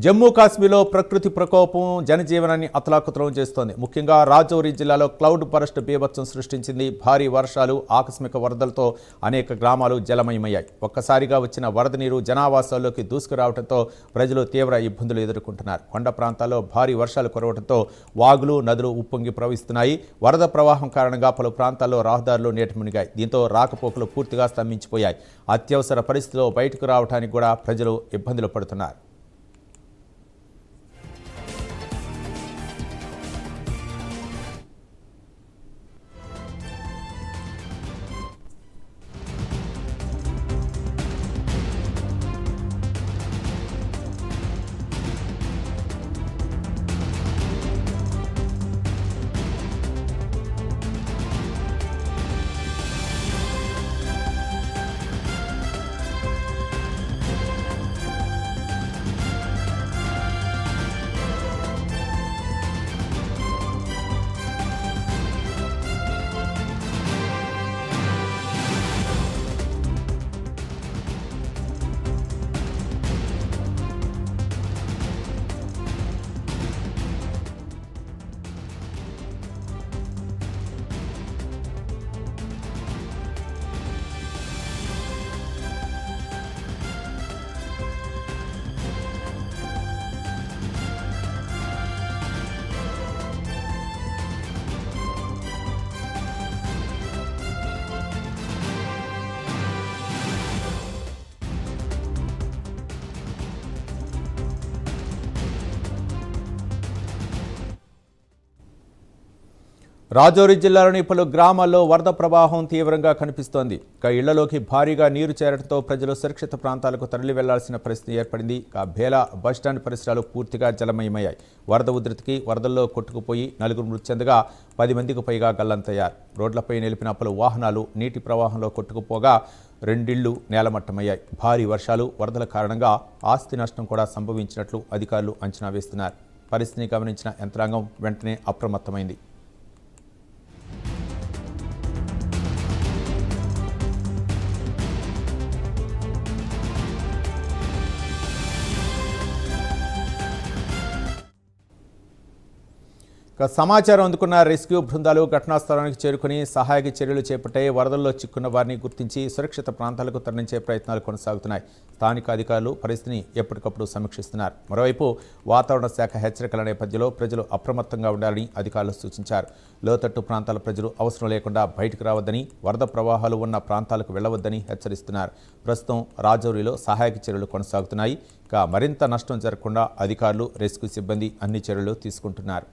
జమ్మూ కాశ్మీర్లో ప్రకృతి ప్రకోపం జనజీవనాన్ని అతలాకుతలం చేస్తోంది. ముఖ్యంగా రాజౌరి జిల్లాలో క్లౌడ్ బరస్ట్ బీభత్సం సృష్టించింది. భారీ వర్షాలు, ఆకస్మిక వరదలతో అనేక గ్రామాలు జలమయమయ్యాయి. ఒక్కసారిగా వచ్చిన వరద నీరు జనావాసాల్లోకి దూసుకురావడంతో ప్రజలు తీవ్ర ఇబ్బందులు ఎదుర్కొంటున్నారు. కొండ ప్రాంతాల్లో భారీ వర్షాలు కురవడంతో వాగులు, నదులు ఉప్పొంగి ప్రవహిస్తున్నాయి. వరద ప్రవాహం కారణంగా పలు ప్రాంతాల్లో రహదారులు నీట మునిగాయి. దీంతో రాకపోకలు పూర్తిగా స్తంభించిపోయాయి. అత్యవసర పరిస్థితిలో బయటకు రావడానికి కూడా ప్రజలు ఇబ్బందులు పడుతున్నారు. రాజౌరి జిల్లాలోని పలు గ్రామాల్లో వరద ప్రవాహం తీవ్రంగా కనిపిస్తోంది. ఇళ్లలోకి భారీగా నీరు చేరడంతో ప్రజలు సురక్షిత ప్రాంతాలకు తరలి వెళ్లాల్సిన పరిస్థితి ఏర్పడింది. బేలా బస్టాండ్ పరిసరాలు పూర్తిగా జలమయమయ్యాయి. వరద ఉధృతికి వరదల్లో కొట్టుకుపోయి 4 మృతి చెందగా 10 మందికి పైగా గల్లంతయ్యారు. రోడ్లపై నిలిపిన పలు వాహనాలు నీటి ప్రవాహంలో కొట్టుకుపోగా 2 ఇళ్లు నేలమట్టమయ్యాయి. భారీ వర్షాలు, వరదల కారణంగా ఆస్తి నష్టం కూడా సంభవించినట్లు అధికారులు అంచనా వేస్తున్నారు. పరిస్థితిని గమనించిన యంత్రాంగం వెంటనే అప్రమత్తమైంది. సమాచారం అందుకున్న రెస్క్యూ బృందాలు ఘటనా స్థలానికి చేరుకుని సహాయక చర్యలు చేపట్టాయి. వరదల్లో చిక్కున్న వారిని గుర్తించి సురక్షిత ప్రాంతాలకు తరలించే ప్రయత్నాలు కొనసాగుతున్నాయి. స్థానిక అధికారులు పరిస్థితిని ఎప్పటికప్పుడు సమీక్షిస్తున్నారు. మరోవైపు వాతావరణ శాఖ హెచ్చరికల నేపథ్యంలో ప్రజలు అప్రమత్తంగా ఉండాలని అధికారులు సూచించారు. లోతట్టు ప్రాంతాల ప్రజలు అవసరం లేకుండా బయటకు రావద్దని, వరద ప్రవాహాలు ఉన్న ప్రాంతాలకు వెళ్లవద్దని హెచ్చరిస్తున్నారు. ప్రస్తుతం రాజౌరిలో సహాయక చర్యలు కొనసాగుతున్నాయి. మరింత నష్టం జరగకుండా అధికారులు, రెస్క్యూ సిబ్బంది అన్ని చర్యలు తీసుకుంటున్నారు.